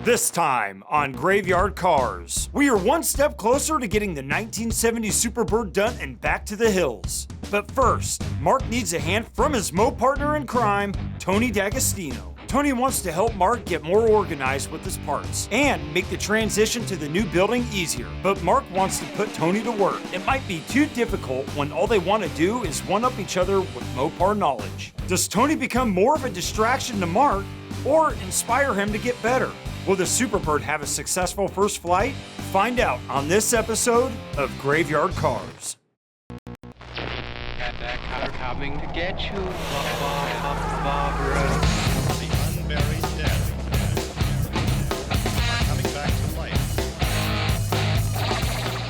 This time on Graveyard Carz, we are one step closer to getting the 1970 Superbird done and back to the hills. But first, Mark needs a hand from his partner in crime, Tony D'Agostino. Tony wants to help Mark get more organized with his parts and make the transition to the new building easier. But Mark wants to put Tony to work. It might be too difficult when all they want to do is one-up each other with Mopar knowledge. Does Tony become more of a distraction to Mark or inspire him to get better? Will the Superbird have a successful first flight? Find out on this episode of Graveyard Carz. Got that car coming to get you, Barbara. The unburied dead are coming back to life.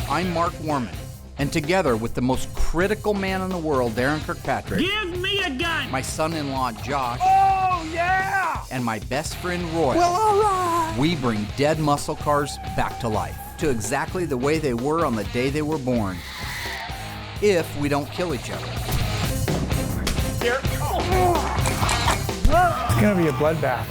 I'm Mark Warman, and together with the most critical man in the world, Darren Kirkpatrick. Give me a gun! My son-in-law, Josh. Oh, yeah! And my best friend, Roy. Well, all right! We bring dead muscle cars back to life, to exactly the way they were on the day they were born. If we don't kill each other. It's gonna be a bloodbath.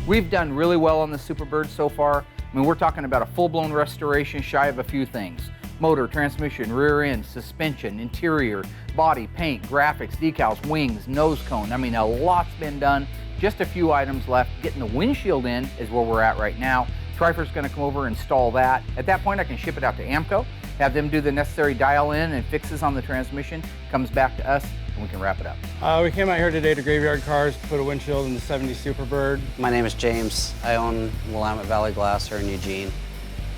We've done really well on the Superbird so far. I mean, we're talking about a full-blown restoration shy of a few things. Motor, transmission, rear end, suspension, interior, body, paint, graphics, decals, wings, nose cone. I mean, a lot's been done. Just a few items left. Getting the windshield in is where we're at right now. Trifer's gonna come over and install that. At that point, I can ship it out to AMCO, have them do the necessary dial-in and fixes on the transmission, comes back to us, and we can wrap it up. We came out here today to Graveyard Carz to put a windshield in the 70 Superbird. My name is James. I own Willamette Valley Glass here in Eugene,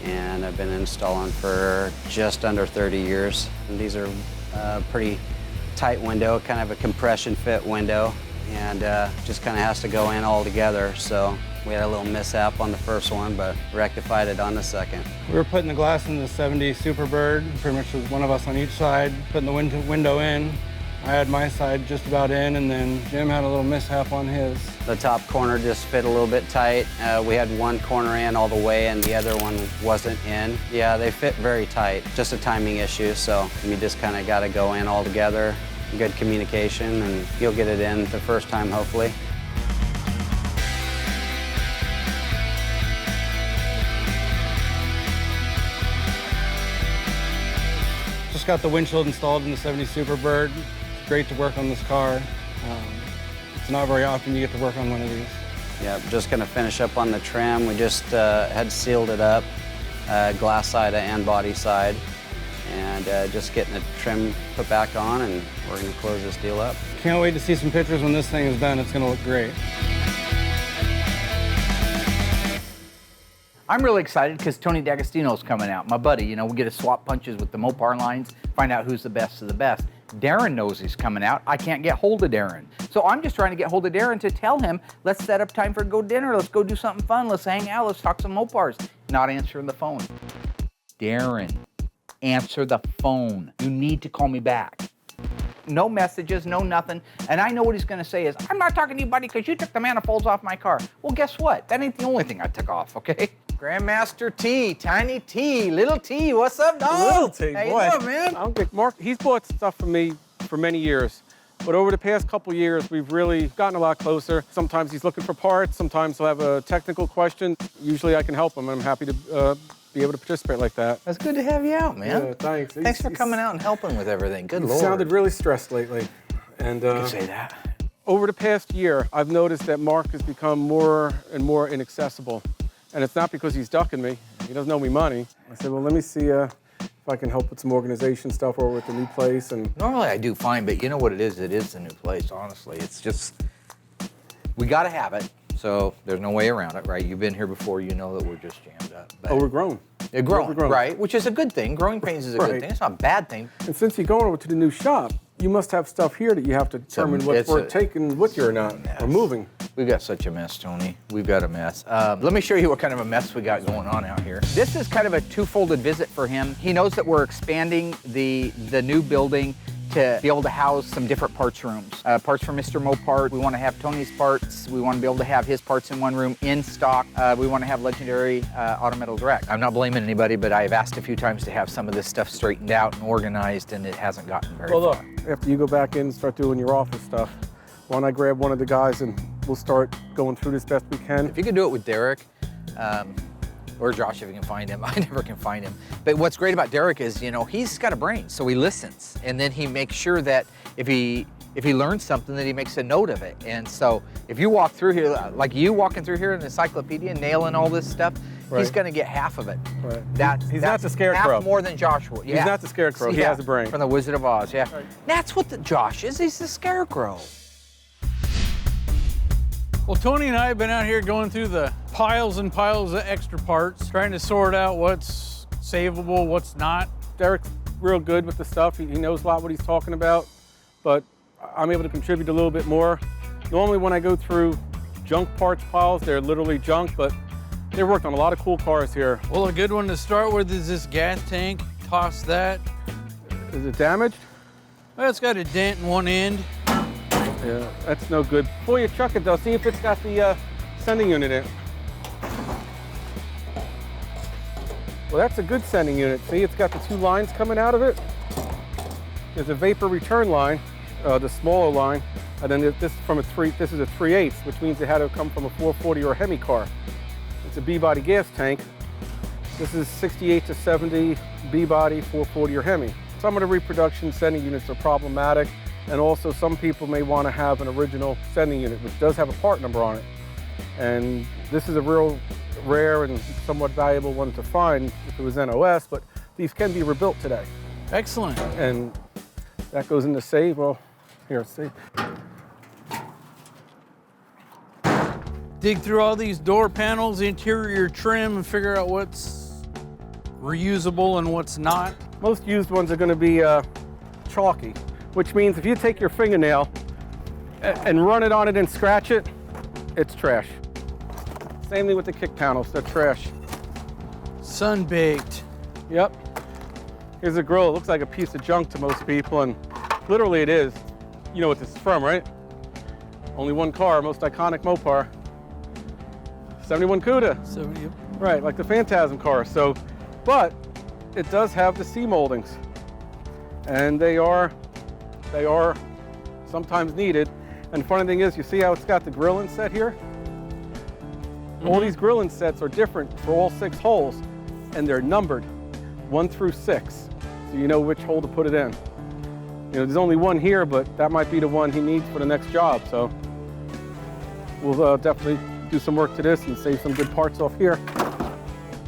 and I've been installing for just under 30 years. And these are a pretty tight window, kind of a compression fit window, and just kind of has to go in all together. So we had a little mishap on the first one, but rectified it on the second. We were putting the glass in the 70 Superbird, pretty much was one of us on each side, putting the window in. I had my side just about in, and then Jim had a little mishap on his. The top corner just fit a little bit tight. We had one corner in all the way, and the other one wasn't in. Yeah, they fit very tight. Just a timing issue, so we just kind of got to go in all together. Good communication, and you'll get it in the first time, hopefully. Just got the windshield installed in the 70 Superbird. It's great to work on this car. It's not very often you get to work on one of these. Yeah, just gonna finish up on the trim. We just had sealed it up, glass side and body side, and just getting the trim put back on, and we're gonna close this deal up. Can't wait to see some pictures when this thing is done. It's gonna look great. I'm really excited because Tony D'Agostino's coming out, my buddy. You know, we get to swap punches with the Mopar lines, find out who's the best of the best. Darren knows he's coming out. I can't get hold of Darren. So I'm just trying to get hold of Darren to tell him, let's set up time for go dinner, let's go do something fun, let's hang out, let's talk some Mopars. Not answering the phone. Darren, answer the phone. You need to call me back. No messages, no nothing. And I know what he's gonna say is, I'm not talking to you, buddy, because you took the manifolds off my car. Well, guess what? That ain't the only thing I took off, okay? Grandmaster T, Tiny T, Little T, what's up, dog? Little T, How boy. you doing, man? I'm big. Mark, he's bought stuff from me for many years. But over the past couple years, we've really gotten a lot closer. Sometimes he's looking for parts. Sometimes he'll have a technical question. Usually I can help him. I'm happy to be able to participate like that. That's good to have you out, man. Yeah, thanks. Thanks for coming out and helping with everything. Good He Lord. sounded really stressed lately. And You could say that. over the past year, I've noticed that Mark has become more and more inaccessible. And it's not because he's ducking me. He doesn't owe me money. I said, well, let me see if I can help with some organization stuff or with the new place. And Normally I do fine, but you know what it is? It is the new place, honestly. It's just, we gotta have it, so there's no way around it, right? You've been here before, you know that we're just jammed up. But we're grown. They're growing, We're grown. right? Which is a good thing. Growing pains is a good Right. thing. It's not a bad thing. And since you're going over to the new shop, you must have stuff here that you have to determine what's worth taking with you or not, or moving. We've got such a mess, Tony. We've got a mess. Let me show you what kind of a mess we got going on out here. This is kind of a two-folded visit for him. He knows that we're expanding the new building to be able to house some different parts rooms. Parts for Mr. Mopar. We want to have Tony's parts. We want to be able to have his parts in one room in stock. We want to have legendary Automotive Direct. I'm not blaming anybody, but I've asked a few times to have some of this stuff straightened out and organized, and it hasn't gotten very Well, far. look, after you go back in and start doing your office stuff, why don't I grab one of the guys and we'll start going through this best we can. If you can do it with Derek, or Josh if you can find him. I never can find him. But what's great about Derek is, you know, he's got a brain, so he listens. And then he makes sure that if he learns something, that he makes a note of it. And so if you walk through here, like you walking through here in the encyclopedia, nailing all this stuff, he's gonna get half of it. Right. That's He's not the scarecrow. half more than Josh would. Yeah. He's not the scarecrow, he has a brain. From the Wizard of Oz, yeah. Right. That's what Josh is, he's the scarecrow. Well, Tony and I have been out here going through the piles and piles of extra parts, trying to sort out what's savable, what's not. Derek's real good with the stuff. He knows a lot what he's talking about, but I'm able to contribute a little bit more. Normally when I go through junk parts piles, they're literally junk, but they worked on a lot of cool cars here. Well, a good one to start with is this gas tank. Toss that. Is it damaged? Well, it's got a dent in one end. Yeah, that's no good. Before you chuck it though, see if it's got the sending unit in. Well, that's a good sending unit. See, it's got the two lines coming out of it. There's a vapor return line, the smaller line, and then this is a 3/8, which means it had to come from a 440 or a Hemi car. It's a B-body gas tank. This is 68 to 70 B-body 440 or Hemi. Some of the reproduction sending units are problematic. And also some people may want to have an original sending unit, which does have a part number on it. And this is a real rare and somewhat valuable one to find if it was NOS, but these can be rebuilt today. Excellent. And that goes into save. Well, here, see. Dig through all these door panels, interior trim, and figure out what's reusable and what's not. Most used ones are going to be chalky, which means if you take your fingernail and run it on it and scratch it, it's trash. Same thing with the kick panels, they're trash. Sun-baked. Yep. Here's a grill, it looks like a piece of junk to most people, and literally it is. You know what this is from, right? Only one car, most iconic Mopar. 71 CUDA. So, yep. Right, like the Phantasm car. So, but it does have the C moldings, and they are sometimes needed. And the funny thing is, you see how it's got the grill inset here? All these grill insets are different for all 6 holes, and they're numbered 1 through 6, so you know which hole to put it in. You know, there's only one here, but that might be the one he needs for the next job. So we'll definitely do some work to this and save some good parts off here.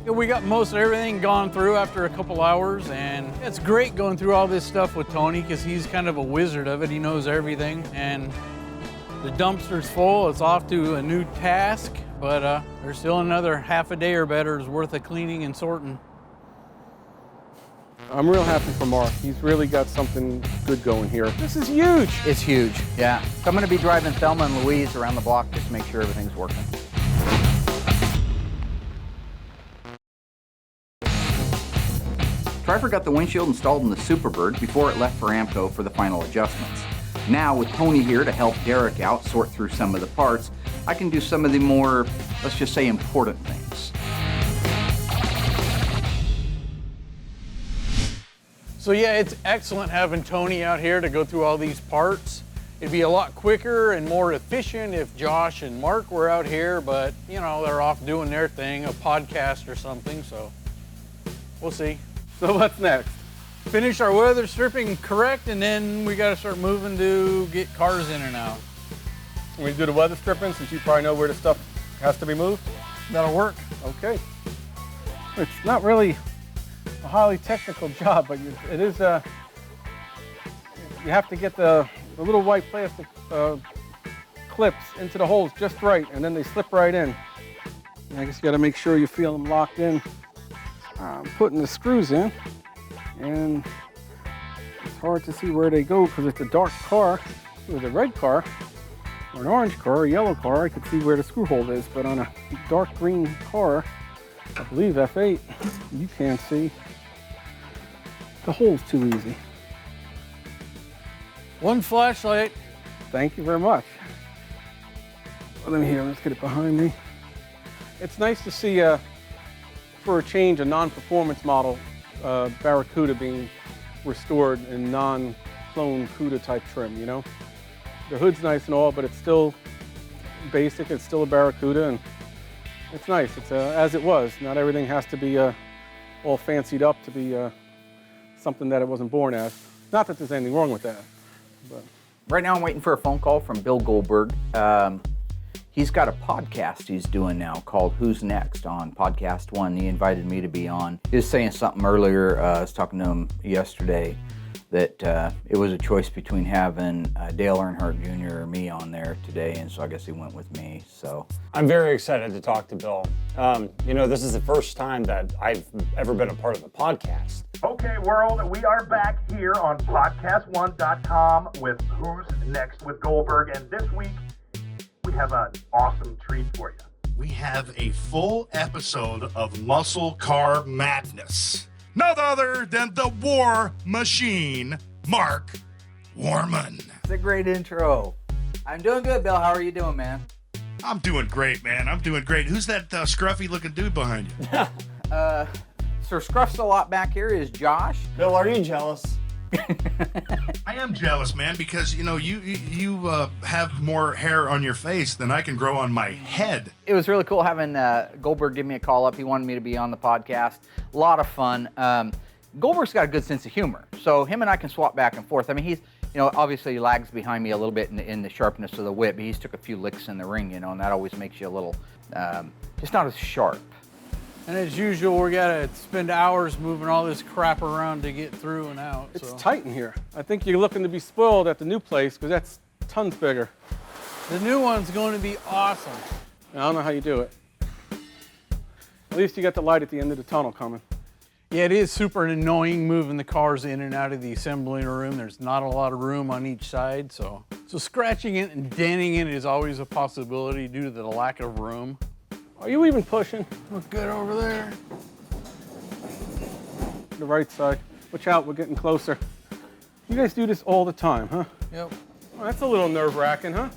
We got most of everything gone through after a couple hours, and it's great going through all this stuff with Tony because he's kind of a wizard of it. He knows everything, and the dumpster's full. It's off to a new task, but there's still another half a day or better is worth of cleaning and sorting. I'm real happy for Mark. He's really got something good going here. This is huge. It's huge, yeah. So I'm gonna be driving Thelma and Louise around the block just to make sure everything's working. Driver got the windshield installed in the Superbird before it left for AMCO for the final adjustments. Now, with Tony here to help Derek out sort through some of the parts, I can do some of the more, let's just say, important things. So yeah, it's excellent having Tony out here to go through all these parts. It'd be a lot quicker and more efficient if Josh and Mark were out here, but you know, they're off doing their thing, a podcast or something, so we'll see. So what's next? Finish our weather stripping correct, and then we gotta start moving to get cars in and out. We do the weather stripping since you probably know where the stuff has to be moved? That'll work. Okay. It's not really a highly technical job, but it is, you have to get the little white plastic clips into the holes just right, and then they slip right in. And I guess you gotta make sure you feel them locked in. I'm putting the screws in, and it's hard to see where they go because it's a dark car. If it was a red car, or an orange car, or a yellow car, I could see where the screw hole is, but on a dark green car, I believe F8, you can't see. The hole's too easy. One flashlight. Thank you very much. Let me hear. Let's get it behind me. It's nice to see, for a change, a non-performance model Barracuda being restored in non-clone Cuda type trim. You know, the hood's nice and all, but it's still basic. It's still a Barracuda, and it's nice. It's as it was. Not everything has to be all fancied up to be something that it wasn't born as. Not that there's anything wrong with that. But. Right now I'm waiting for a phone call from Bill Goldberg. He's got a podcast he's doing now called Who's Next on Podcast One. He invited me to be on. He was saying something earlier, I was talking to him yesterday, that it was a choice between having Dale Earnhardt Jr. or me on there today, and so I guess he went with me. So I'm very excited to talk to Bill. You know, this is the first time that I've ever been a part of the podcast. Okay, world, we are back here on podcast1.com with Who's Next with Goldberg, and this week we have an awesome treat for you. We have a full episode of Muscle Car Madness. None other than the War Machine, Mark Warman. it's a great intro. I'm doing good, Bill. How are you doing, man? I'm doing great, man. I'm doing great. Who's that scruffy-looking dude behind you? Sir Scruff's a lot back here is Josh. Bill, are you jealous? I am jealous, man, because you know you have more hair on your face than I can grow on my head. It was really cool having Goldberg give me a call up. He wanted me to be on the podcast. A lot of fun. Goldberg's got a good sense of humor, so him and I can swap back and forth. I mean, he's, you know, obviously he lags behind me a little bit in the sharpness of the whip, but he's took a few licks in the ring, you know, and that always makes you a little, just not as sharp. And as usual, we gotta spend hours moving all this crap around to get through and out. It's so. tight in here. I think you're looking to be spoiled at the new place because that's tons bigger. The new one's going to be awesome. I don't know how you do it. At least you got the light at the end of the tunnel coming. Yeah, it is super annoying moving the cars in and out of the assembling room. There's not a lot of room on each side, so scratching it and denting it is always a possibility due to the lack of room. Are you even pushing? Look good over there. The right side. Watch out, we're getting closer. You guys do this all the time, huh? Yep. Well, that's a little nerve-wracking, huh?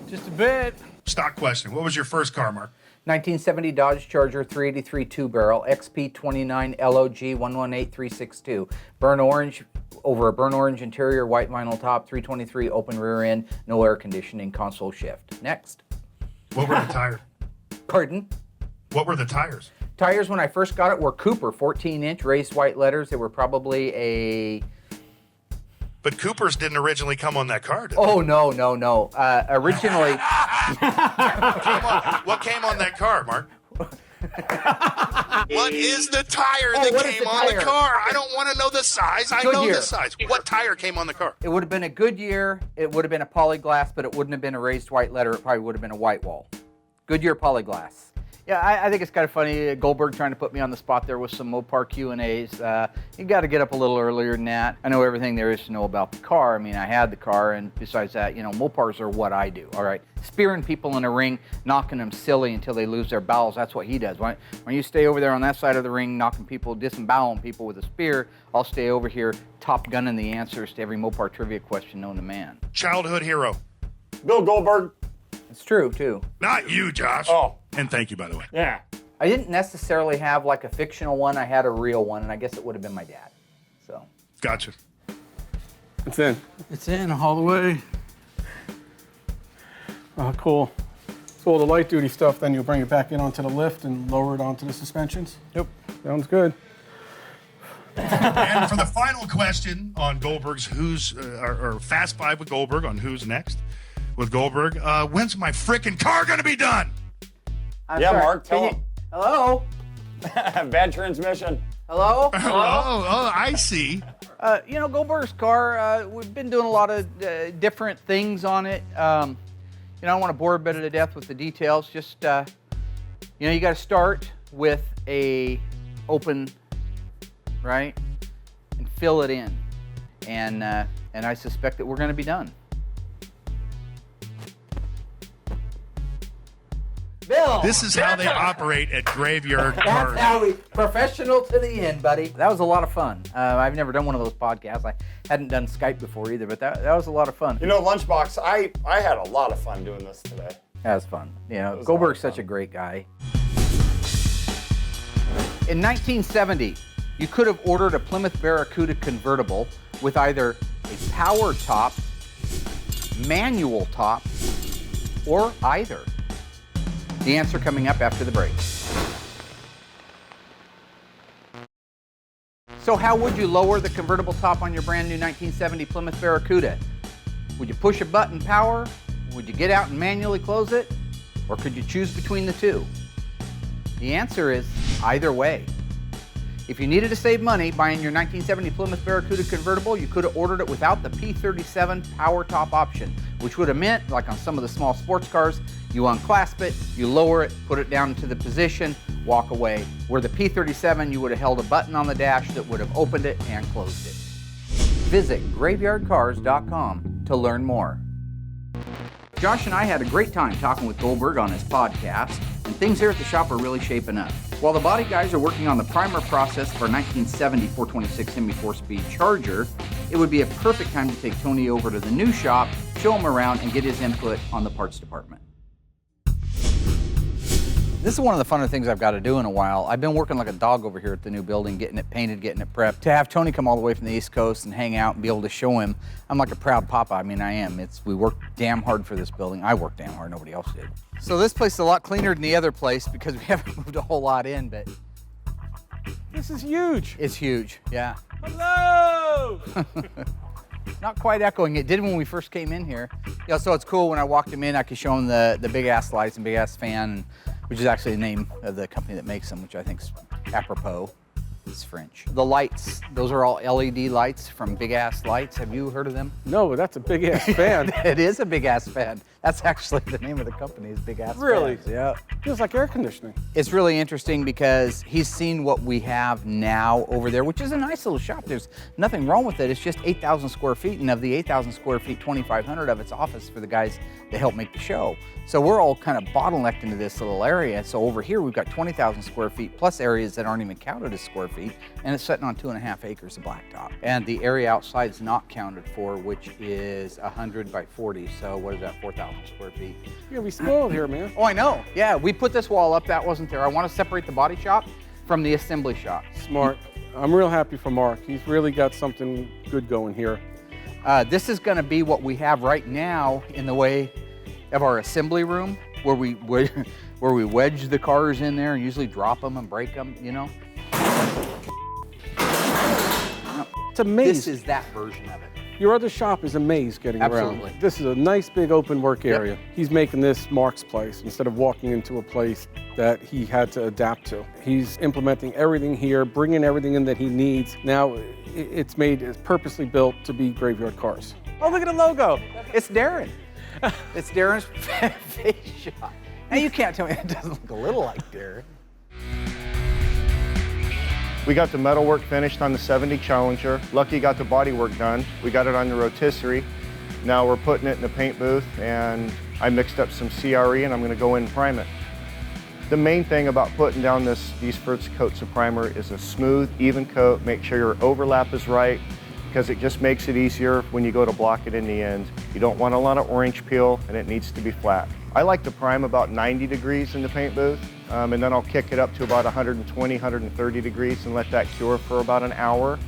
Just a bit. Stock question. What was your first car, Mark? 1970 Dodge Charger 383 two-barrel, XP29 LOG 118362. Burnt orange, over a burnt orange interior, white vinyl top, 323 open rear end, no air conditioning, console shift. Next. What were the tires? Pardon? What were the tires? Tires when I first got it were Cooper, 14-inch, raised white letters. They were probably a... But Coopers didn't originally come on that car, did they? Oh, no. Originally... What came on that car, Mark? What is the tire that what is came the on tire? the car? I don't want to know the size. I know Goodyear. the size. What tire came on the car? It would have been a Goodyear, it would have been a polyglass, but it wouldn't have been a raised white letter. It probably would have been a white wall. Goodyear polyglass. Yeah, I think it's kind of funny, Goldberg trying to put me on the spot there with some Mopar Q&As. You got to get up a little earlier than that. I know everything there is to know about the car. I mean, I had the car, and besides that, you know, Mopars are what I do, all right? Spearing people in a ring, knocking them silly until they lose their bowels, that's what he does. When you stay over there on that side of the ring, knocking people, disemboweling people with a spear, I'll stay over here top gunning the answers to every Mopar trivia question known to man. Childhood hero. Bill Goldberg. It's true, too. Not you, Josh. Oh. And thank you, by the way. Yeah. I didn't necessarily have like a fictional one. I had a real one, and I guess it would have been my dad. So. Gotcha. It's in. It's in all the way. Oh, cool. So all the light duty stuff, then you'll bring it back in onto the lift and lower it onto the suspensions? Yep. Sounds good. And for the final question on Goldberg's or Fast Five with Goldberg on Who's Next with Goldberg, when's my frickin' car gonna be done? I'm Yeah, sorry. Mark, tell Can him. you- Hello? Bad transmission. Hello? Oh, I see. You know, Goldberg's car, we've been doing a lot of different things on it. You know, I don't want to bore everybody to death with the details. Just, you know, you got to start with a open, right? And fill it in. And I suspect that we're going to be done. Bill! will. This is how they operate at Graveyard That's Cars. how we professional to the end, buddy. That was a lot of fun. I've never done one of those podcasts. I hadn't done Skype before either, but that was a lot of fun. You know, Lunchbox, I had a lot of fun doing this today. That was fun. You know, was Goldberg's such a great guy. In 1970, you could have ordered a Plymouth Barracuda convertible with either a power top, manual top, or either. The answer coming up after the break. So how would you lower the convertible top on your brand new 1970 Plymouth Barracuda? Would you push a button power? Would you get out and manually close it? Or could you choose between the two? The answer is either way. If you needed to save money buying your 1970 Plymouth Barracuda convertible, you could have ordered it without the P37 power top option, which would have meant, like on some of the small sports cars, you unclasp it, you lower it, put it down into the position, walk away. Where the P37, you would have held a button on the dash that would have opened it and closed it. Visit graveyardcars.com to learn more. Josh and I had a great time talking with Goldberg on his podcast, and things here at the shop are really shaping up. While the body guys are working on the primer process for our 1970 426 Hemi 4-speed Charger, it would be a perfect time to take Tony over to the new shop, show him around, and get his input on the parts department. This is one of the funner things I've got to do in a while. I've been working like a dog over here at the new building, getting it painted, getting it prepped. To have Tony come all the way from the East Coast and hang out and be able to show him, I'm like a proud papa. I mean, I am. We worked damn hard for this building. I worked damn hard, nobody else did. So this place is a lot cleaner than the other place because we haven't moved a whole lot in, but This is huge. it's huge, yeah. Hello! Not quite echoing. It did when we first came in here. You know, so it's cool when I walked him in, I could show him the big ass lights and big ass fan, which is actually the name of the company that makes them, which I think is apropos. It's French. The lights, those are all LED lights from Big Ass Lights. Have you heard of them? No, but that's a big ass fan. It is a big ass fan. That's actually the name of the company is Big Ass Really? Fans. Yeah. Feels like air conditioning. It's really interesting because he's seen what we have now over there, which is a nice little shop. There's nothing wrong with it. It's just 8,000 square feet, and of the 8,000 square feet, 2,500 of it's office for the guys that help make the show. So we're all kind of bottlenecked into this little area. So over here, we've got 20,000 square feet plus areas that aren't even counted as square feet, and it's sitting on 2.5 acres of blacktop. And the area outside is not counted for, which is 100 by 40. So what is that, 4,000 square feet? You're gonna be spoiled here, man. Oh, I know. Yeah, we put this wall up. That wasn't there. I want to separate the body shop from the assembly shop. Smart. I'm real happy for Mark. He's really got something good going here. This is going to be what we have right now in the way of our assembly room, where we wedge the cars in there and usually drop them and break them, you know. It's a maze. This is that version of it. Your other shop is a maze getting Absolutely. around. This is a nice big open work area. He's making this Mark's place instead of walking into a place that he had to adapt to. He's implementing everything here, bringing everything in that he needs. Now it's purposely built to be Graveyard Cars. Oh, look at the logo. It's Darren. It's Darren's face shot. Now you can't tell me it doesn't look a little like Darren. We got the metal work finished on the 70 Challenger. Lucky got the body work done. We got it on the rotisserie. Now we're putting it in the paint booth, and I mixed up some CRE and I'm gonna go in and prime it. The main thing about putting down these first coats of primer is a smooth, even coat. Make sure your overlap is right, because it just makes it easier when you go to block it in the end. You don't want a lot of orange peel, and it needs to be flat. I like to prime about 90 degrees in the paint booth, and then I'll kick it up to about 120, 130 degrees and let that cure for about an hour.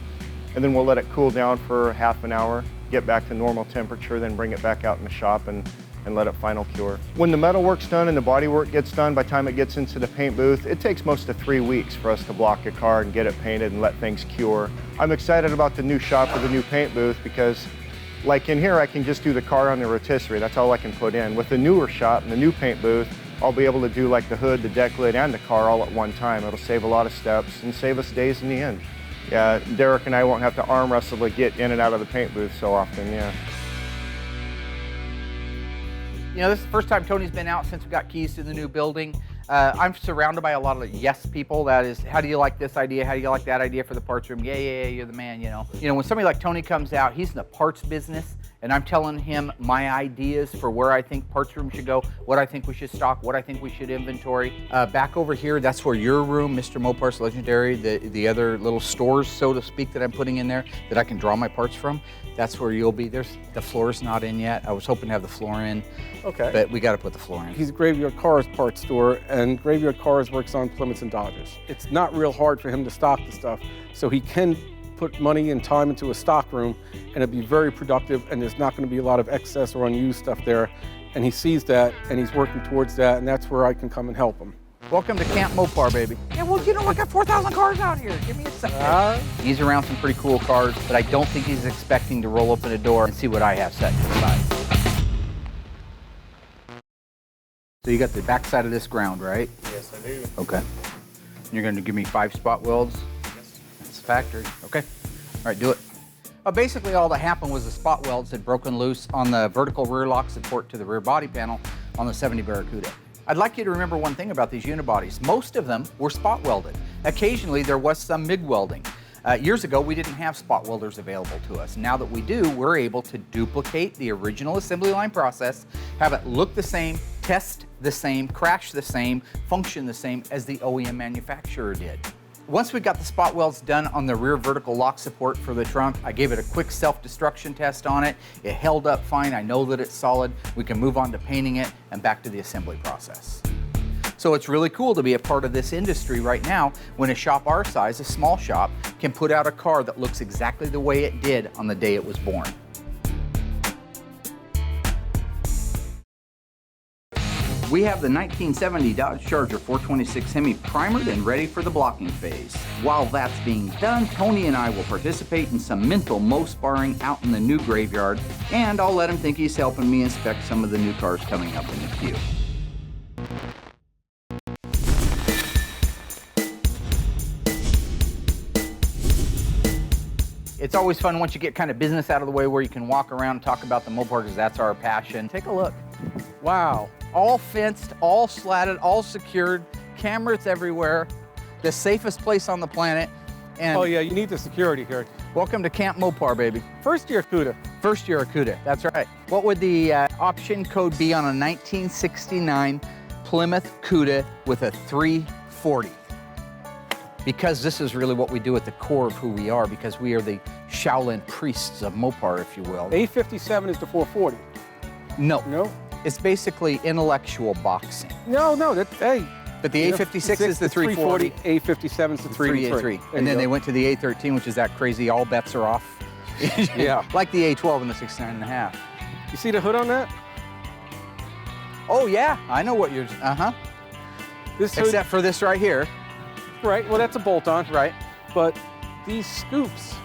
And then we'll let it cool down for half an hour, get back to normal temperature, then bring it back out in the shop and let it final cure. When the metal work's done and the body work gets done, by the time it gets into the paint booth, it takes most of 3 weeks for us to block a car and get it painted and let things cure. I'm excited about the new shop with the new paint booth because, like in here, I can just do the car on the rotisserie. That's all I can put in. With the newer shop and the new paint booth, I'll be able to do like the hood, the deck lid, and the car all at one time. It'll save a lot of steps and save us days in the end. Yeah, Derek and I won't have to arm wrestle to get in and out of the paint booth so often, yeah. You know, this is the first time Tony's been out since we got keys to the new building. I'm surrounded by a lot of yes people. That is, how do you like this idea? How do you like that idea for the parts room? Yeah, you're the man, you know. You know, when somebody like Tony comes out, he's in the parts business and I'm telling him my ideas for where I think parts room should go, what I think we should stock, what I think we should inventory. Back over here, that's where your room, Mr. Mopar's Legendary, the other little stores, so to speak, that I'm putting in there that I can draw my parts from, that's where you'll be. The floor's not in yet. I was hoping to have the floor in, Okay. but we got to put the floor in. He's a Graveyard Carz parts store, and Graveyard Carz works on Plymouths and Dodgers. It's not real hard for him to stock the stuff, so he can put money and time into a stock room, and it'd be very productive, and there's not going to be a lot of excess or unused stuff there. And he sees that, and he's working towards that, and that's where I can come and help him. Welcome to Camp Mopar, baby. Yeah, well, you know, I got 4,000 cars out here. Give me a second. He's around some pretty cool cars, but I don't think he's expecting to roll open a door and see what I have set to the side. So you got the back side of this ground, right? Yes, I do. Okay. You're going to give me 5 spot welds? Yes. That's the factory. Okay. All right, do it. Basically, all that happened was the spot welds had broken loose on the vertical rear lock support to the rear body panel on the 70 Barracuda. I'd like you to remember one thing about these unibodies. Most of them were spot welded. Occasionally, there was some MIG welding. Years ago, we didn't have spot welders available to us. Now that we do, we're able to duplicate the original assembly line process, have it look the same, test the same, crash the same, function the same as the OEM manufacturer did. Once we got the spot welds done on the rear vertical lock support for the trunk, I gave it a quick self-destruction test on it. It held up fine. I know that it's solid. We can move on to painting it and back to the assembly process. So it's really cool to be a part of this industry right now when a shop our size, a small shop, can put out a car that looks exactly the way it did on the day it was born. We have the 1970 Dodge Charger 426 Hemi primered and ready for the blocking phase. While that's being done, Tony and I will participate in some mental MoSparring out in the new graveyard, and I'll let him think he's helping me inspect some of the new cars coming up in the queue. It's always fun once you get kind of business out of the way where you can walk around and talk about the Mopar because that's our passion. Take a look. Wow. All fenced, all slatted, all secured, cameras everywhere, the safest place on the planet. And Oh yeah, you need the security here. welcome to Camp Mopar, baby. First year CUDA. First year CUDA, that's right. What would the option code be on a 1969 Plymouth CUDA with a 340? Because this is really what we do at the core of who we are, because we are the Shaolin priests of Mopar, if you will. A57 is the 440. No. No? It's basically intellectual boxing. No, that's, hey. But the A56 is the 340. A57 is the 383. And then they went to the A13, which is that crazy all bets are off. Yeah. Like the A12 and the 69.5. You see the hood on that? Oh yeah, I know what you're, This hood, Except for this right here. right, well that's a bolt-on. Right. But these scoops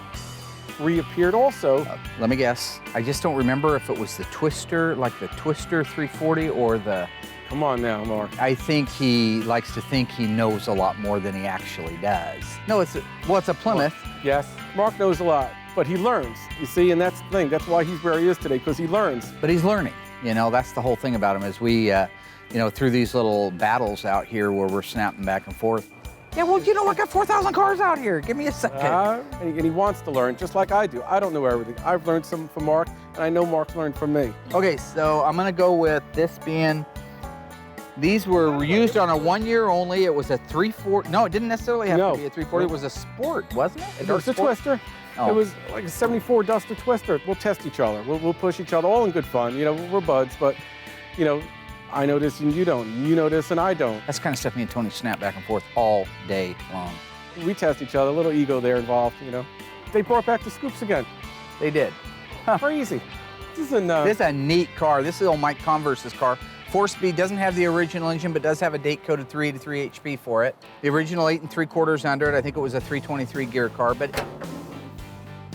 reappeared also. Let me guess. I just don't remember if it was the Twister, like the Twister 340 or the... Come on now, Mark. I think he likes to think he knows a lot more than he actually does. No, it's a Plymouth. Yes, Mark knows a lot, but he learns, you see, and that's the thing. That's why he's where he is today, because he learns. But he's learning. You know, that's the whole thing about him is we, you know, through these little battles out here where we're snapping back and forth. Yeah, well, you know, I got 4,000 cars out here. Give me a second. And he wants to learn, just like I do. I don't know everything. I've learned some from Mark, and I know Mark's learned from me. Okay, so I'm gonna go with this being, these were used on a 1 year only. It was a 340. No, it didn't necessarily have to be a 340. It was a Sport, wasn't it? It was a Twister. Oh. It was like a 74 Duster Twister. We'll test each other. We'll push each other, all in good fun. You know, we're buds, but, you know, I know this and you don't. You know this and I don't. That's kind of stuff me and Tony snap back and forth all day long. We test each other, a little ego there involved, you know. They brought back the scoops again. They did. Crazy. This is a neat car. This is old Mike Converse's car. 4-speed, doesn't have the original engine, but does have a date-coded 383 HP for it. The original 8 3/4 under it. I think it was a 323 gear car, but...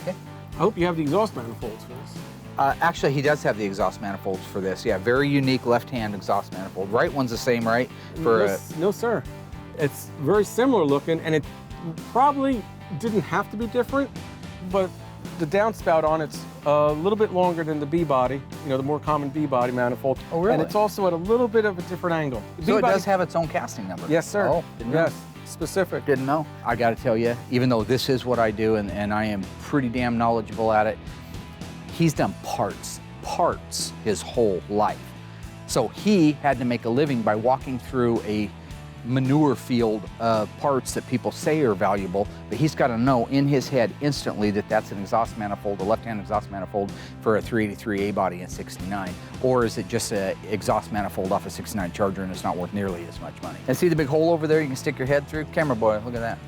Okay. I hope you have the exhaust manifolds for this. Actually, he does have the exhaust manifolds for this. Yeah, very unique left-hand exhaust manifold. Right one's the same, right? No, sir. It's very similar looking, and it probably didn't have to be different, but the downspout on it's a little bit longer than the B-body, you know, the more common B-body manifold. Oh, really? And it's also at a little bit of a different angle. So it does have its own casting number? Yes, sir. Oh, didn't know. Yes, specific. Didn't know. I got to tell you, even though this is what I do and I am pretty damn knowledgeable at it, he's done parts his whole life. So he had to make a living by walking through a manure field of parts that people say are valuable, but he's got to know in his head instantly that that's an exhaust manifold, a left-hand exhaust manifold for a 383 A-body in 69, or is it just an exhaust manifold off a 69 Charger and it's not worth nearly as much money. And see the big hole over there you can stick your head through? Camera boy, look at that.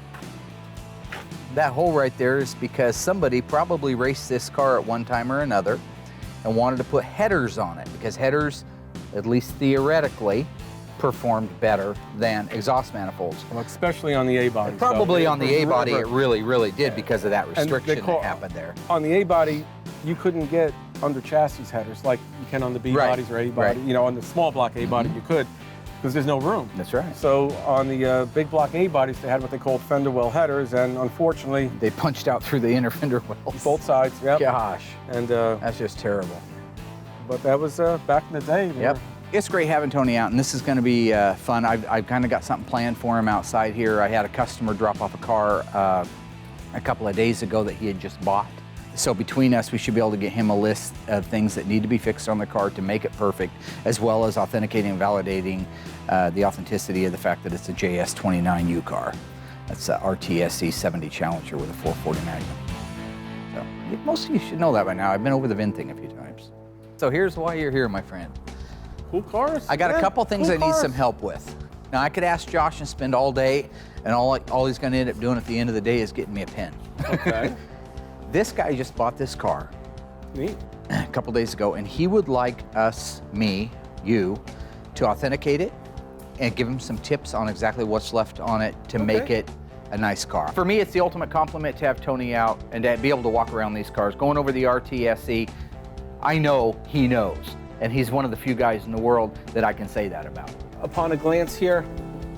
That hole right there is because somebody probably raced this car at one time or another and wanted to put headers on it, because headers, at least theoretically, performed better than exhaust manifolds. Well, especially on the A-body. Probably on the A-body it really did because of that restriction that happened there. On the A-body, you couldn't get under chassis headers like you can on the B-bodies or A-body. Right. You know, on the small block A-body you could, because there's no room. That's right. So on the big block A-bodies, they had what they called fender well headers, and unfortunately... They punched out through the inner fender wells. Both sides, yep. Gosh. And that's just terrible. But that was back in the day. Yep. It's great having Tony out, and this is going to be fun. I've kind of got something planned for him outside here. I had a customer drop off a car a couple of days ago that he had just bought. So between us, we should be able to get him a list of things that need to be fixed on the car to make it perfect, as well as authenticating and validating the authenticity of the fact that it's a JS29U car. That's a RTSC 70 Challenger with a 440 Magnum. So most of you should know that by now. I've been over the VIN thing a few times. So here's why you're here, my friend. Cool cars. I got a couple things I need some help with. Now, I could ask Josh and spend all day, and all he's going to end up doing at the end of the day is getting me a pen. Okay. This guy just bought this car Neat. a couple days ago, and he would like us, me, you, to authenticate it and give him some tips on exactly what's left on it to make it a nice car. For me, it's the ultimate compliment to have Tony out and to be able to walk around these cars. Going over the RTSC, I know he knows. And he's one of the few guys in the world that I can say that about. Upon a glance here,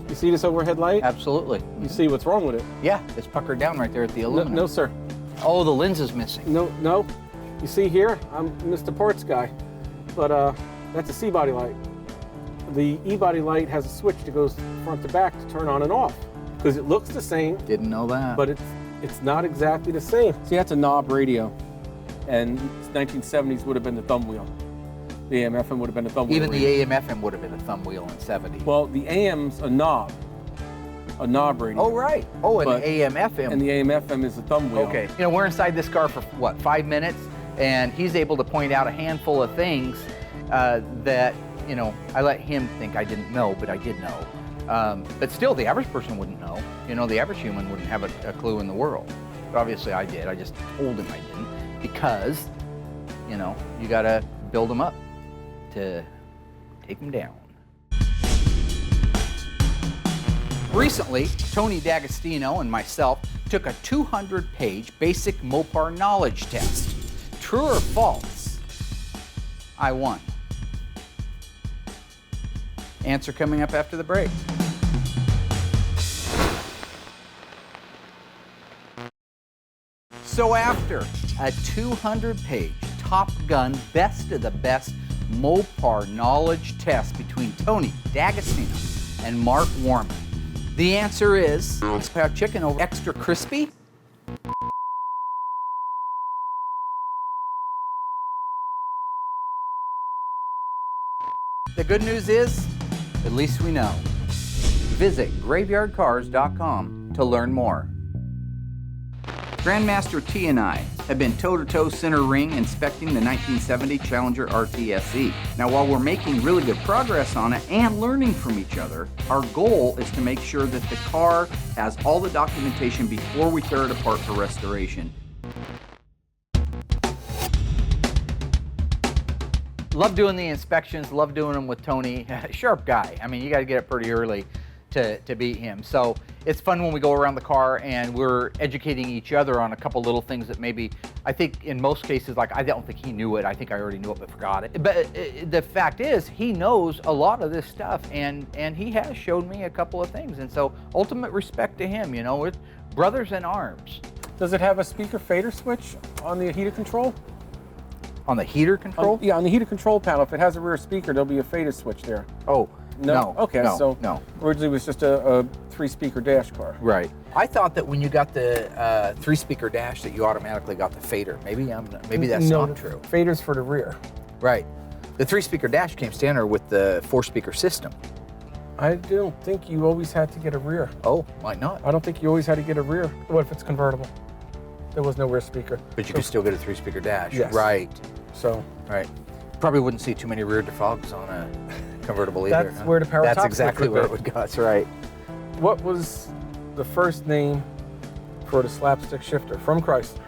you see this overhead light? Absolutely. You see what's wrong with it? Yeah, it's puckered down right there at the aluminum. No, sir. Oh, the lens is missing. No. You see here, I'm Mr. Parts guy, but that's a C-body light. The E-body light has a switch that goes front to back to turn on and off, because it looks the same. Didn't know that. But it's not exactly the same. See, that's a knob radio, and 1970s would have been the thumb wheel. The AM/FM would have been a thumb wheel. Even the AM/FM would have been a thumb wheel in 70. Well, the AM's a knob radio. Oh, right. Oh, and the AM/FM. And the AM/FM is a thumb wheel. Okay. You know, we're inside this car for, what, 5 minutes? And he's able to point out a handful of things that, you know, I let him think I didn't know, but I did know. But still, the average person wouldn't know. You know, the average human wouldn't have a clue in the world. But obviously, I did. I just told him I didn't, because, you know, you got to build them up to take them down. Recently, Tony D'Agostino and myself took a 200-page basic Mopar knowledge test. True or false? I won. Answer coming up after the break. So after a 200-page Top Gun best of the best Mopar knowledge test between Tony D'Agostino and Mark Warman, the answer is chicken over extra crispy. The good news is, at least we know. Visit graveyardcars.com to learn more. Grandmaster T and I have been toe-to-toe center ring inspecting the 1970 Challenger RTSE. Now, while we're making really good progress on it and learning from each other, our goal is to make sure that the car has all the documentation before we tear it apart for restoration. Love doing the inspections, love doing them with Tony. Sharp guy. I mean, you got to get up pretty early to beat him. So it's fun when we go around the car and we're educating each other on a couple little things that maybe, I think in most cases, like I don't think he knew it. I think I already knew it but forgot it. But the fact is, he knows a lot of this stuff, and he has showed me a couple of things. And so ultimate respect to him, you know, we're brothers in arms. Does it have a speaker fader switch on the heater control? On the heater control? Yeah, on the heater control panel. If it has a rear speaker, there'll be a fader switch there. Oh, No. Okay, no, so no. originally it was just a 3-speaker dash car. Right. I thought that when you got the 3-speaker dash that you automatically got the fader. Maybe that's not true. Fader's for the rear. Right. The 3-speaker dash came standard with the 4-speaker system. I don't think you always had to get a rear. Oh, might not. I don't think you always had to get a rear. What if it's convertible? There was no rear speaker. But you could still get a 3-speaker dash. Yes. Right. So. Right. Probably wouldn't see too many rear defogs on a convertible either. That's where the power That's top exactly switch where would it would go. That's right. What was the first name for the slapstick shifter from Chrysler?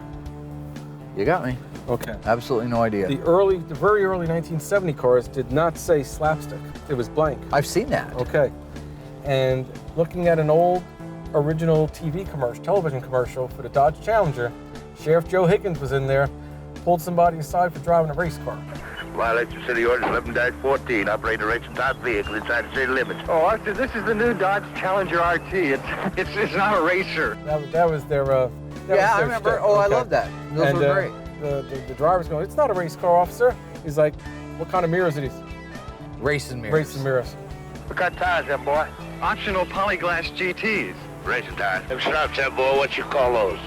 You got me. Okay. Absolutely no idea. The very early 1970 cars did not say slapstick. It was blank. I've seen that. Okay. And looking at an old original television commercial for the Dodge Challenger, Sheriff Joe Higgins was in there, pulled somebody aside for driving a race car. Violation of City Ordinance 11-14, operating a racing type vehicle inside the city limits. Oh, Arthur, this is the new Dodge Challenger RT. It's not a racer. That was their. I remember. Shtick. Oh, I Okay. love that. Those were great. The driver's going, it's not a race car, officer. He's like, what kind of mirrors are these? Racing mirrors. Racing mirrors. What kind of tires, them boy? Optional polyglass GTs. Racing tires. Them stripes, them boy, what you call those?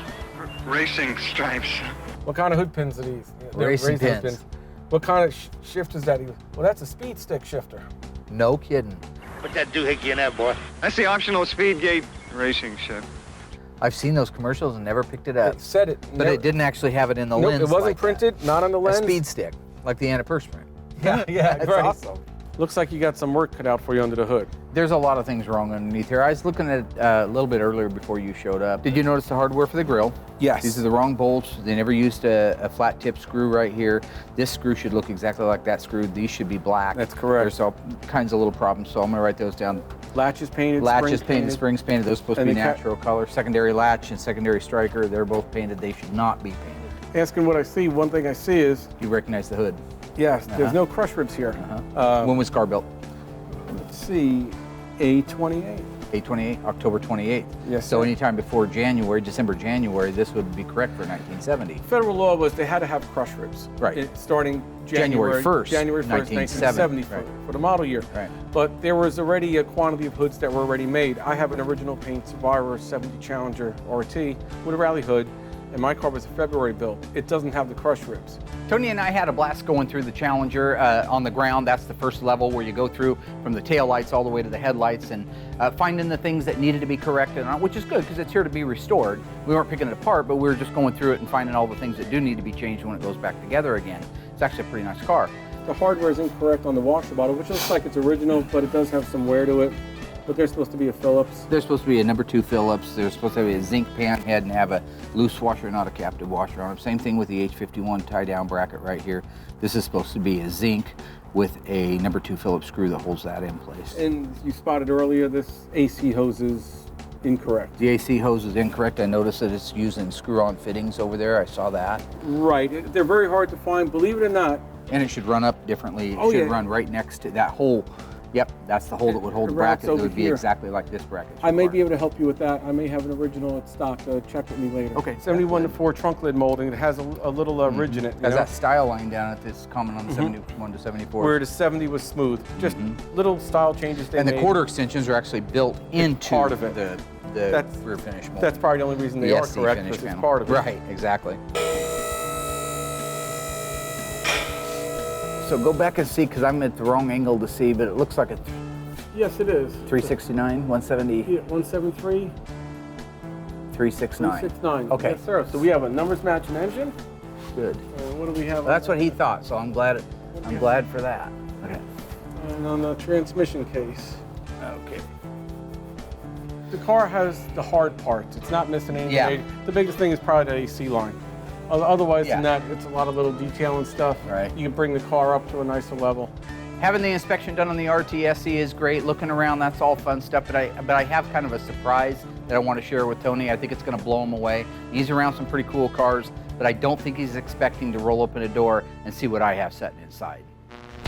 Racing stripes. What kind of hood pins are these? They're Racing hood pins. What kind of shift is that? Well, that's a speed stick shifter. No kidding. Put that doohickey in there, boy. That's the optional speed gate racing shift. I've seen those commercials and never picked it up. It said it. But it didn't actually have it in the lens. It wasn't like printed, that. not on the lens. A speed stick, like the antiperspirant. Yeah, That's great. awesome. Looks like you got some work cut out for you under the hood. There's a lot of things wrong underneath here. I was looking at it a little bit earlier before you showed up. Did you notice the hardware for the grill? Yes. These are the wrong bolts. They never used a flat tip screw right here. This screw should look exactly like that screw. These should be black. That's correct. There's all kinds of little problems, so I'm gonna write those down. Latches painted, Latches painted, springs painted. Those are supposed to And be the natural color. Secondary latch and secondary striker, they're both painted. They should not be painted. Asking what I see, one thing I see is, You recognize the hood. yes, there's no crush ribs here. When was car built? Let's see, A28. 8/28, October 28th. Yes, So sir. anytime before December, January, this would be correct for 1970. Federal law was they had to have crush ribs. Right. Starting January 1st, January 1st, 1970 Right. for the model year. Right. But there was already a quantity of hoods that were already made. I have an original paint Survivor 70 Challenger RT with a rally hood, and my car was a February build. It doesn't have the crush ribs. Tony and I had a blast going through the Challenger on the ground. That's the first level where you go through from the taillights all the way to the headlights and finding the things that needed to be corrected on, which is good because it's here to be restored. We weren't picking it apart, but we were just going through it and finding all the things that do need to be changed when it goes back together again. It's actually a pretty nice car. The hardware is incorrect on the washer bottle, which looks like it's original, but it does have some wear to it. But they're supposed to be a Phillips. There's supposed to be a number 2 Phillips. There's supposed to be a zinc pan head and have a loose washer, not a captive washer on it. Same thing with the H51 tie-down bracket right here. This is supposed to be a zinc with a number 2 Phillips screw that holds that in place. And you spotted earlier, this AC hose is incorrect. The AC hose is incorrect. I noticed that it's using screw-on fittings over there. I saw that. Right, they're very hard to find, believe it or not. And it should run up differently. It Oh, should yeah. run right next to that hole. Yep, that's the hole that would hold the wraps bracket. It over would be here. exactly like this bracket. I may be able to help you with that. I may have an original at stock. Check with me later. Okay. 71 to 4 trunk lid molding. It has a little ridge in it. Has that style line down at this common on the 71 to 74. Where the 70 was smooth. Just little style changes they and the made. quarter extensions are actually built into part of it. the That's- rear finish mold. That's probably the only reason they The are SC correct, finish because it's panel. part of it. Right, exactly. So go back and see, because I'm at the wrong angle to see, but it looks like a Yes, it is. 369, 170, Yeah, 173, 369. 369. Okay. Yes, sir. So we have a numbers matching engine. Good. What do we have? Well, that's what he thought, so I'm glad for that. Okay. And on the transmission case. Okay. The car has the hard parts. It's not missing anything. Yeah. The biggest thing is probably the AC line. Otherwise Yeah. than that, it's a lot of little detail and stuff. Right. You can bring the car up to a nicer level. Having the inspection done on the RTSC is great. Looking around, that's all fun stuff. But I have kind of a surprise that I want to share with Tony. I think it's going to blow him away. He's around some pretty cool cars, but I don't think he's expecting to roll open a door and see what I have sitting inside.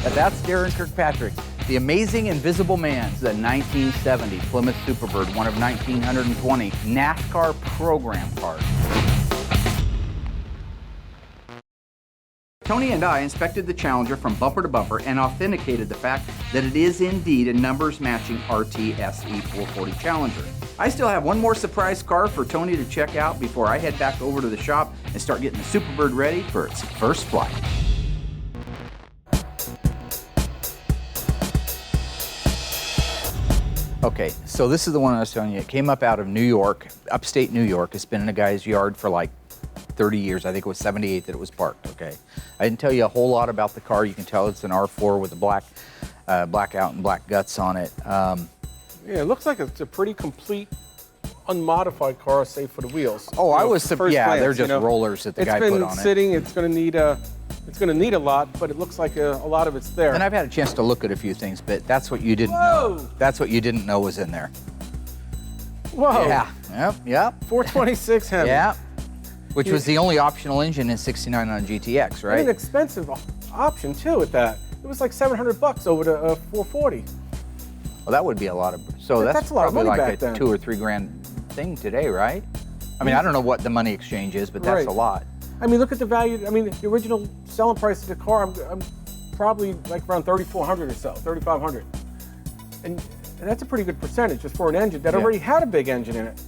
But that's Darren Kirkpatrick, the amazing invisible man. The 1970 Plymouth Superbird, one of 1,920 NASCAR program cars. Tony and I inspected the Challenger from bumper to bumper and authenticated the fact that it is indeed a numbers matching RT SE 440 Challenger. I still have one more surprise car for Tony to check out before I head back over to the shop and start getting the Superbird ready for its first flight. Okay, so this is the one I was telling you. It came up out of New York, upstate New York. It's been in a guy's yard for like 30 years. I think it was 78 that it was parked, okay? I didn't tell you a whole lot about the car. You can tell it's an R4 with a blackout and black guts on it. Yeah, it looks like it's a pretty complete, unmodified car, save for the wheels. Oh, I was, first yeah, glance, they're just rollers that the guy put on it. It's been sitting, it's going to need a lot, but it looks like a lot of it's there. And I've had a chance to look at a few things, but that's what you didn't know. That's what you didn't know was in there. Whoa. Yeah, yep. 426 Hemi. Yeah, which was the only optional engine in 69 on GTX, right? And an expensive option, too, at that. It was like $700 over to 440. Well, that would be a lot of, so that's a lot of probably money like back then. $2,000 or $3,000 thing today, right? I mean, I don't know what the money exchange is, but that's Right. a lot. I mean, look at the value. I mean, the original selling price of the car, I'm probably like around $3,400 or so, $3,500. And that's a pretty good percentage just for an engine that already had a big engine in it.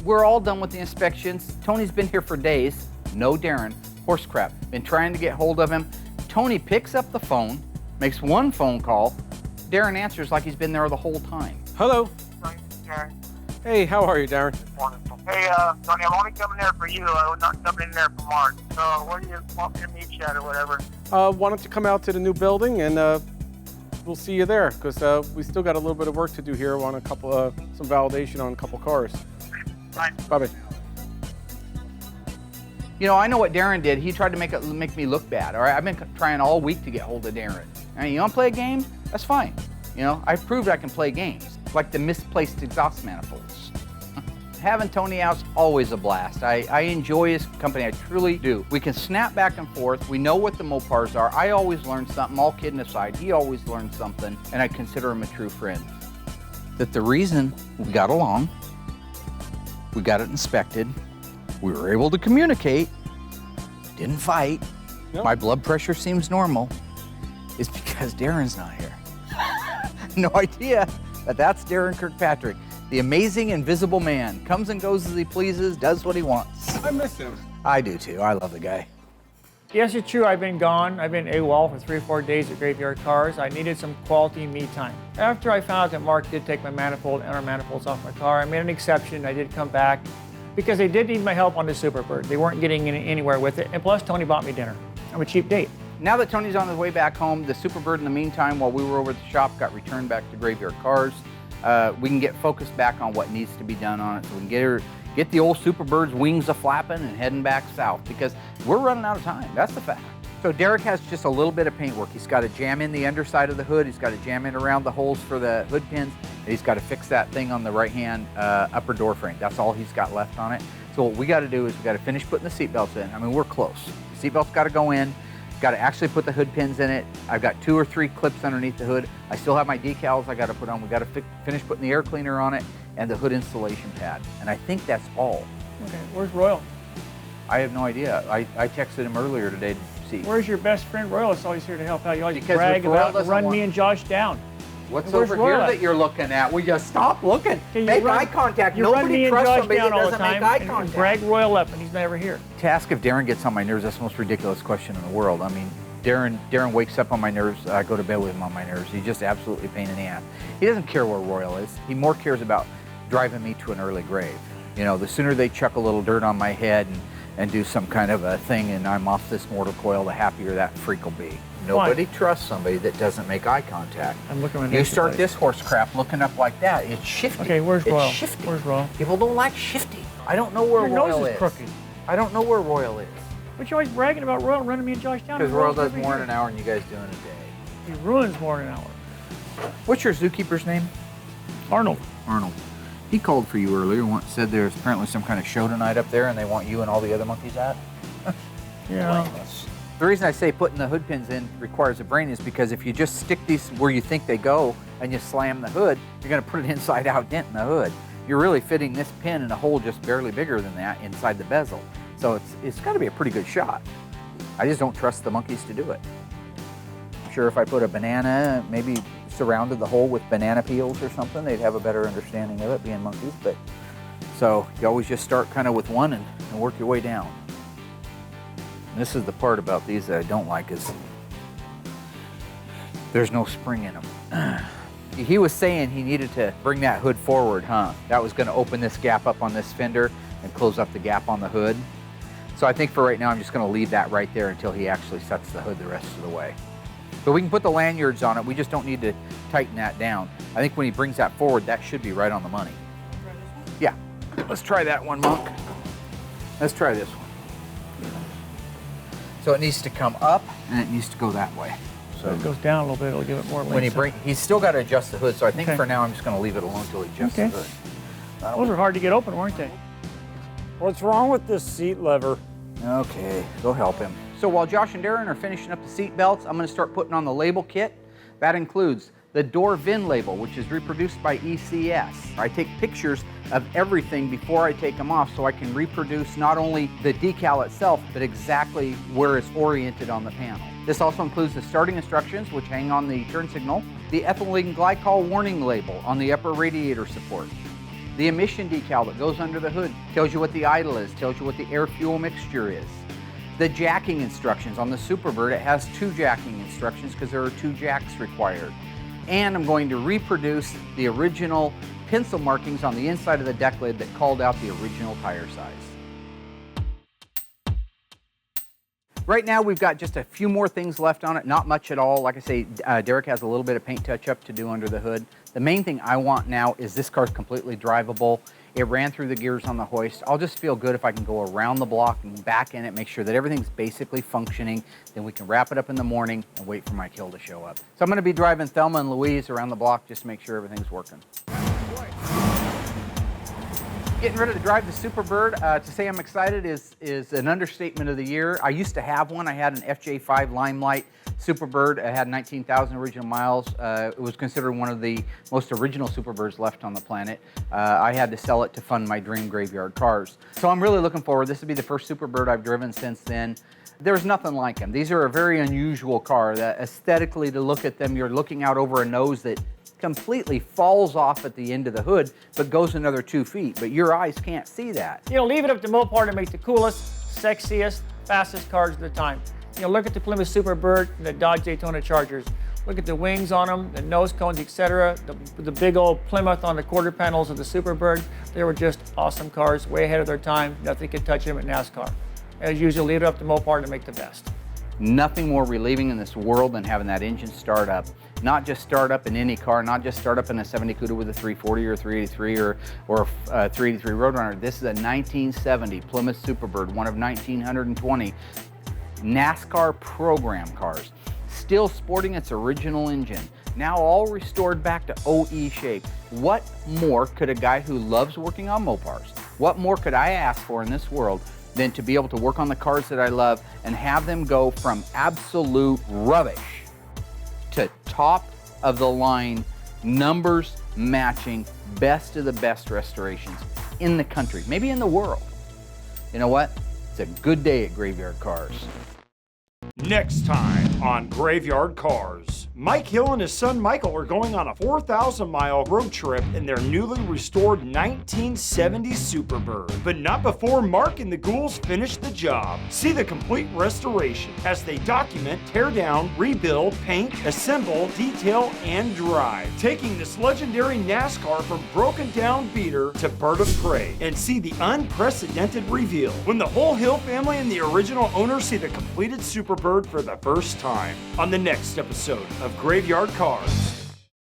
We're all done with the inspections. Tony's been here for days. No Darren. Horse crap. Been trying to get hold of him. Tony picks up the phone, makes one phone call. Darren answers like he's been there the whole time. Hello. Darren. Hey, how are you, Darren? Wonderful. Hey, Tony, I'm only coming there for you. I'm not coming in there for Mark. So where do you want me to meet you at or whatever? Why don't you come out to the new building and we'll see you there because we still got a little bit of work to do here on a couple, some validation on a couple cars. Right. Bye-bye. You know, I know what Darren did. He tried to make me look bad. All right, I've been trying all week to get hold of Darren. And you want to play a game? That's fine. You know, I've proved I can play games, like the misplaced exhaust manifolds. Having Tony out's always a blast. I enjoy his company, I truly do. We can snap back and forth. We know what the Mopars are. I always learn something, all kidding aside. He always learns something, and I consider him a true friend. That the reason we got along, we got it inspected, we were able to communicate, didn't fight, my blood pressure seems normal, is because Darren's not here. No idea that that's Darren Kirkpatrick, the amazing invisible man. Comes and goes as he pleases, does what he wants. I miss him. I do too, I love the guy. Yes, it's true, I've been gone. I've been AWOL for 3 or 4 days at Graveyard Carz. I needed some quality me time. After I found out that Mark did take my manifold and our manifolds off my car, I made an exception. I did come back because they did need my help on the Superbird. They weren't getting anywhere with it. And plus, Tony bought me dinner. I'm a cheap date. Now that Tony's on his way back home, the Superbird in the meantime, while we were over at the shop, got returned back to Graveyard Carz. We can get focused back on what needs to be done on it so we can get the old Superbird's wings a-flapping and heading back south because we're running out of time, that's the fact. So Derek has just a little bit of paint work. He's got to jam in the underside of the hood, he's got to jam in around the holes for the hood pins, and he's got to fix that thing on the right-hand upper door frame. That's all he's got left on it. So what we got to do is we got to finish putting the seat belts in. I mean, we're close. The seat belts got to go in. Got to actually put the hood pins in it. I've got 2 or 3 clips underneath the hood. I still have my decals I got to put on. We got to finish putting the air cleaner on it and the hood installation pad. And I think that's all. Okay, where's Royal? I have no idea. I texted him earlier today to see. Where's your best friend Royal? It's always here to help out. You always Because brag if Royal about and doesn't run want- me and Josh down. What's Where's over Royal here at? that you're looking at? We just stop looking. Okay, Make eye contact. You run Nobody me and trusts Josh somebody down that all the doesn't make time eye and contact. brag Royal up, and he's never here. To ask if Darren gets on my nerves, that's the most ridiculous question in the world. I mean, Darren wakes up on my nerves. I go to bed with him on my nerves. He's just absolutely a pain in the ass. He doesn't care where Royal is. He more cares about driving me to an early grave. You know, the sooner they chuck a little dirt on my head and do some kind of a thing and I'm off this mortal coil, the happier that freak will be. Nobody trusts somebody that doesn't make eye contact. I'm looking at You start this horse crap looking up like that, it's shifty. Okay, where's Royal? It's shifty. Where's Royal? People don't like shifty. I don't know where Your Royal nose is crooked. I don't know where Royal is. But you're always bragging about Royal running me and Josh down. Because and Royal Royal's does never more in here. an hour than you guys do in a day. He ruins more in an hour. What's your zookeeper's name? Arnold. Arnold. He called for you earlier and said there's apparently some kind of show tonight up there and they want you and all the other monkeys at. Yeah. The reason I say putting the hood pins in requires a brain is because if you just stick these where you think they go and you slam the hood, you're going to put an inside out dent in the hood. You're really fitting this pin in a hole just barely bigger than that inside the bezel. So it's got to be a pretty good shot. I just don't trust the monkeys to do it. I'm sure if I put a banana, maybe surrounded the hole with banana peels or something, they'd have a better understanding of it, being monkeys. But so you always just start kind of with one and work your way down. And this is the part about these that I don't like, is there's no spring in them. He was saying he needed to bring that hood forward, huh? That was going to open this gap up on this fender and close up the gap on the hood. So I think for right now, I'm just going to leave that right there until he actually sets the hood the rest of the way. But we can put the lanyards on it. We just don't need to tighten that down. I think when he brings that forward, that should be right on the money. Yeah, let's try that one, Monk. Let's try this one. So it needs to come up and it needs to go that way. So it goes down a little bit, it'll give it more length. When he's still got to adjust the hood, so I think for now I'm just going to leave it alone until he adjusts the hood. Those were hard to get open, weren't they? What's wrong with this seat lever? Okay, go help him. So while Josh and Darren are finishing up the seat belts, I'm going to start putting on the label kit. That includes the door VIN label, which is reproduced by ECS. I take pictures of everything before I take them off so I can reproduce not only the decal itself, but exactly where it's oriented on the panel. This also includes the starting instructions, which hang on the turn signal, the ethylene glycol warning label on the upper radiator support, the emission decal that goes under the hood, tells you what the idle is, tells you what the air-fuel mixture is. The jacking instructions on the Superbird, it has 2 jacking instructions because there are 2 jacks required. And I'm going to reproduce the original pencil markings on the inside of the deck lid that called out the original tire size. Right now we've got just a few more things left on it, not much at all. Like I say, Derek has a little bit of paint touch-up to do under the hood. The main thing I want now is this car's completely drivable. It ran through the gears on the hoist. I'll just feel good if I can go around the block and back in it, make sure that everything's basically functioning. Then we can wrap it up in the morning and wait for my kill to show up. So I'm going to be driving Thelma and Louise around the block just to make sure everything's working. Getting ready to drive the Superbird. To say I'm excited is an understatement of the year. I used to have one. I had an FJ5 Limelight Superbird. It had 19,000 original miles. It was considered one of the most original Superbirds left on the planet. I had to sell it to fund my dream graveyard cars. So I'm really looking forward. This will be the first Superbird I've driven since then. There's nothing like them. These are a very unusual car. That aesthetically, to look at them, you're looking out over a nose that completely falls off at the end of the hood, but goes another 2 feet. But your eyes can't see that. You know, leave it up to Mopar to make the coolest, sexiest, fastest cars of the time. You know, look at the Plymouth Superbird and the Dodge Daytona Chargers. Look at the wings on them, the nose cones, etc. The big old Plymouth on the quarter panels of the Superbird. They were just awesome cars, way ahead of their time. Nothing could touch them at NASCAR. As usual, leave it up to Mopar to make the best. Nothing more relieving in this world than having that engine start up. Not just start up in any car, not just start up in a 70 Cuda with a 340 or 383 or a 383 Roadrunner. This is a 1970 Plymouth Superbird, one of 1920 NASCAR program cars. Still sporting its original engine. Now all restored back to OE shape. What more could a guy who loves working on Mopars, what more could I ask for in this world than to be able to work on the cars that I love and have them go from absolute rubbish to top of the line, numbers matching, best of the best restorations in the country, maybe in the world. You know what? It's a good day at Graveyard Cars. Next time on Graveyard Cars, Mike Hill and his son Michael are going on a 4,000-mile road trip in their newly restored 1970 Superbird. But not before Mark and the Ghouls finish the job. See the complete restoration as they document, tear down, rebuild, paint, assemble, detail, and drive. Taking this legendary NASCAR from broken down beater to bird of prey. And see the unprecedented reveal when the whole Hill family and the original owners see the completed Superbird for the first time on the next episode of Graveyard Cars.